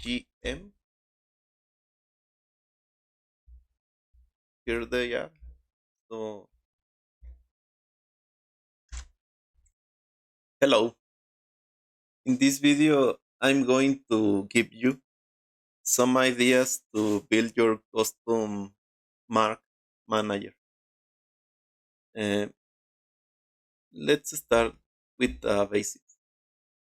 GM. Here they are. So hello. In this video, I'm going to give you some ideas to build your custom mark manager. Uh, let's start with the basics.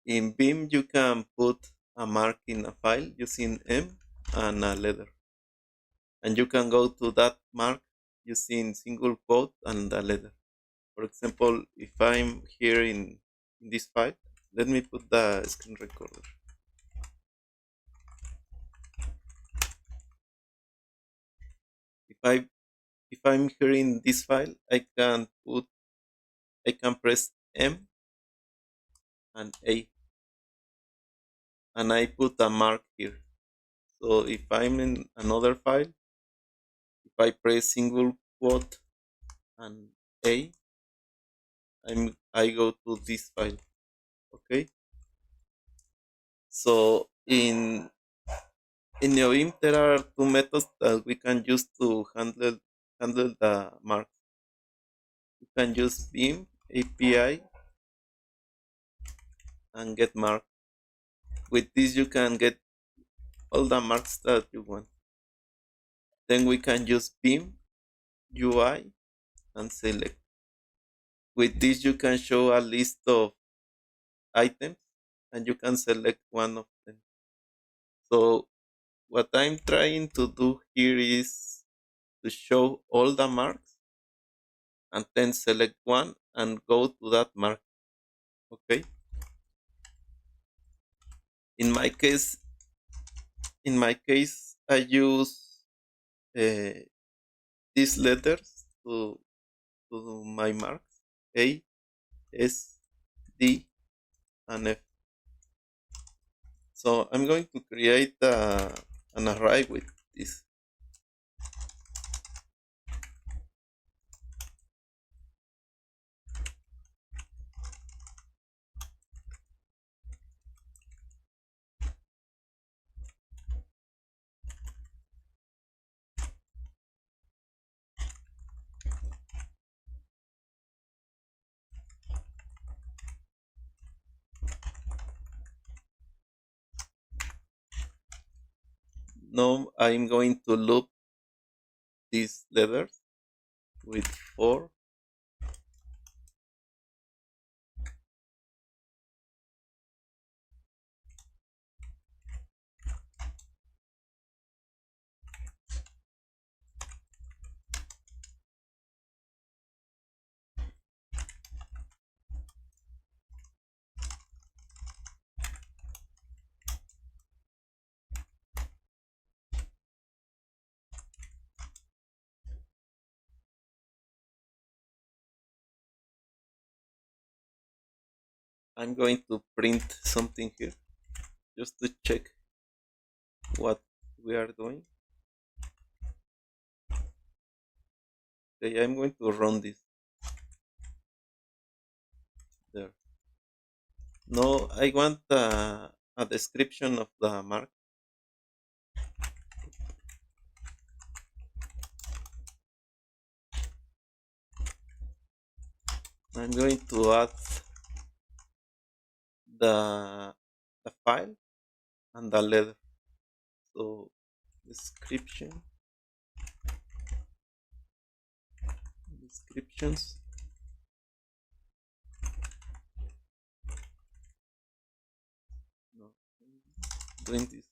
In Beam, you can put a mark in a file using M and a letter. And you can go to that mark using single quote and a letter. For example, if I'm here in this file, let me put the screen recorder. If I if I'm here in this file, I can press M and A and I put a mark here. So if I'm in another file, if I press single quote and A, I go to this file. Okay. So in Neovim there are two methods that we can use to handle the marks. You can use Beam API and get mark. With this you can get all the marks that you want. Then we can use Beam UI and select. With this you can show a list of items and you can select one of them. So what I'm trying to do here is to show all the marks and then select one and go to that mark. Okay. In my case, I use uh, these letters to my marks: A, S, D, and F. So I'm going to create an array with this. Now I'm going to loop these letters with 4. I'm going to print something here just to check what we are doing. Okay, I'm going to run this there. No, I want a description of the mark. I'm going to add the the file and the letter. So descriptions. No, doing this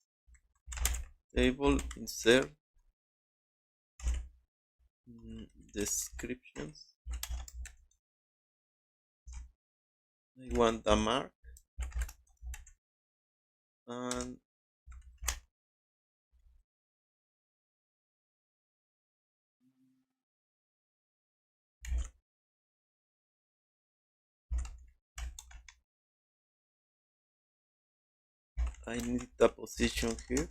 table insert descriptions. I want the mark and I need the position here.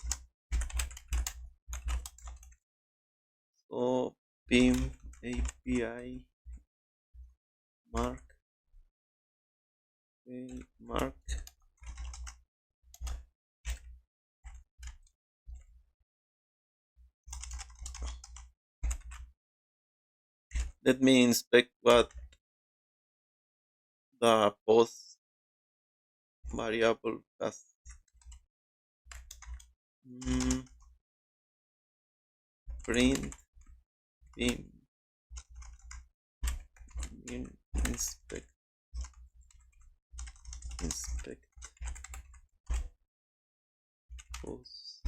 So Beam API mark mark Let me inspect what the post variable has. Mm, print in, inspect inspect post.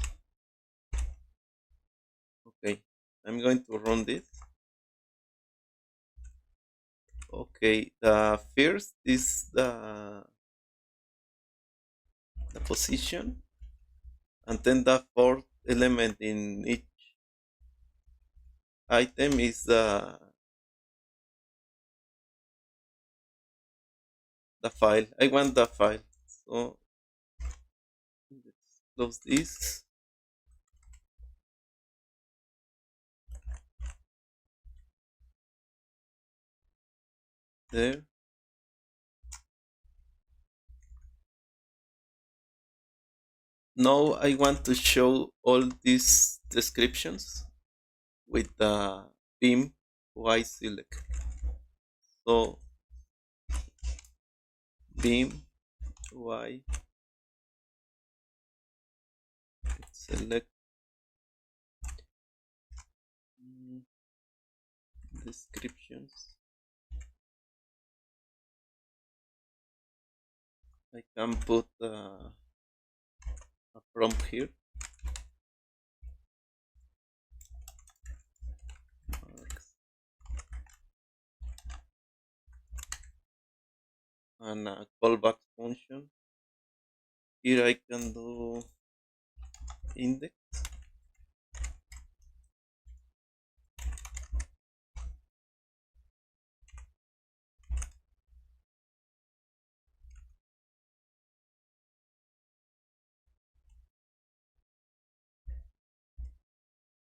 Okay, I'm going to run this. Okay, the first is the position, and then the fourth element in each item is the file. I want the file, so let's close this. There. Now I want to show all these descriptions with the beam Y select. So beam Y select, mm, descriptions. I can put a prompt here. Marks, and a callback function. Here I can do index.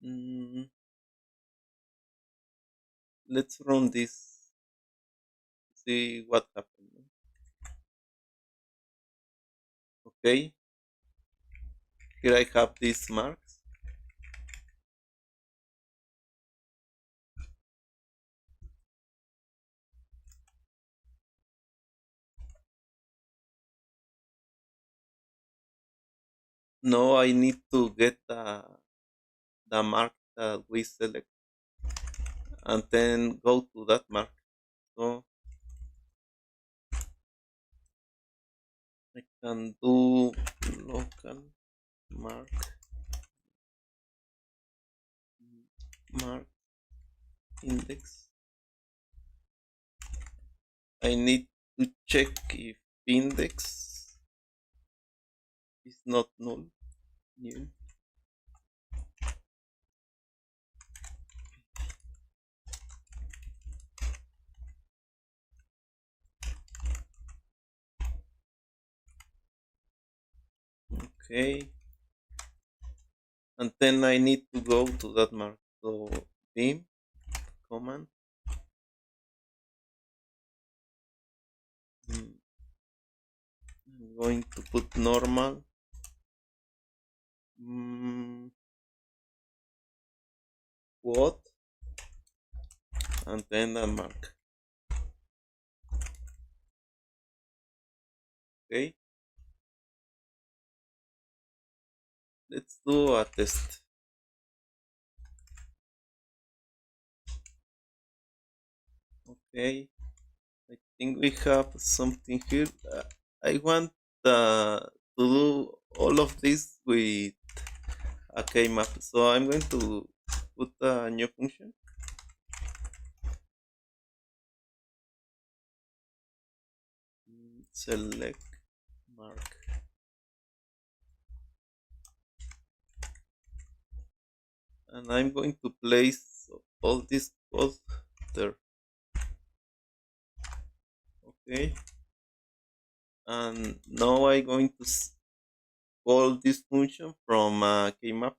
Mm, let's run this, see what happened. Okay, here I have these marks. Now I need to get the mark that we select and then go to that mark. So I can do local mark, mark index. I need to check if index is not null. New. Okay, and then I need to go to that mark. So beam command. I'm going to put normal. Mm, what? And then a mark. Okay, let's do a test. Okay, I think we have something here. I want to do all of this with a K-map, so I'm going to put a new function. Select mark, and I'm going to place all this code there. Okay, and now I'm going to call this function from Kmap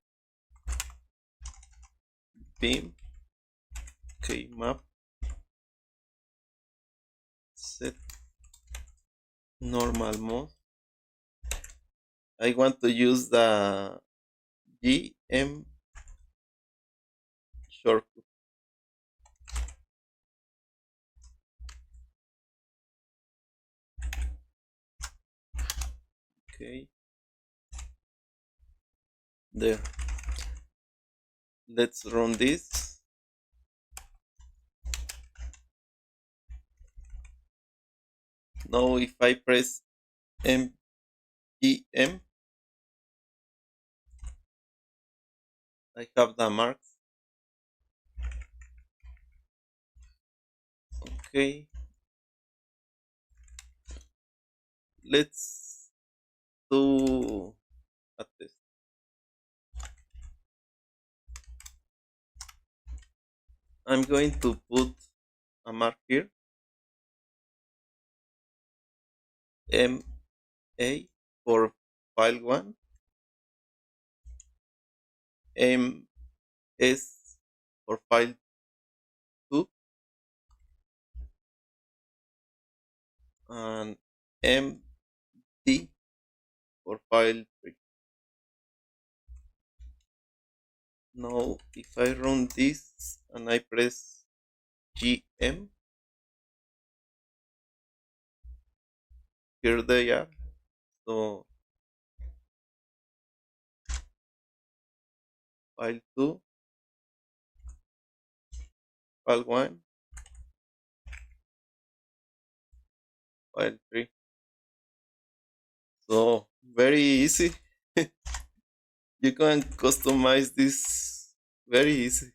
beam Kmap set normal mode. I want to use the GM shortcut. Okay, there. Let's run this. Now, if I press MGM, I have the marks. Okay, let's do a test. I'm going to put a mark here, MA for file 1, MS for file 2, and MD for file 3. Now, if I run this and I press GM, here they are. So, file 2, file 1, file 3. So, very easy. You can customize this very easy.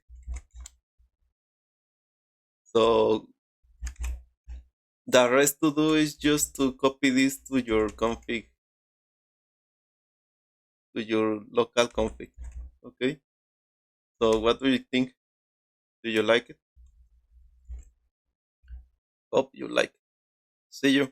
So, the rest to do is just to copy this to your config, to your local config. Okay. So, what do you think? Do you like it? Hope you like it. See you.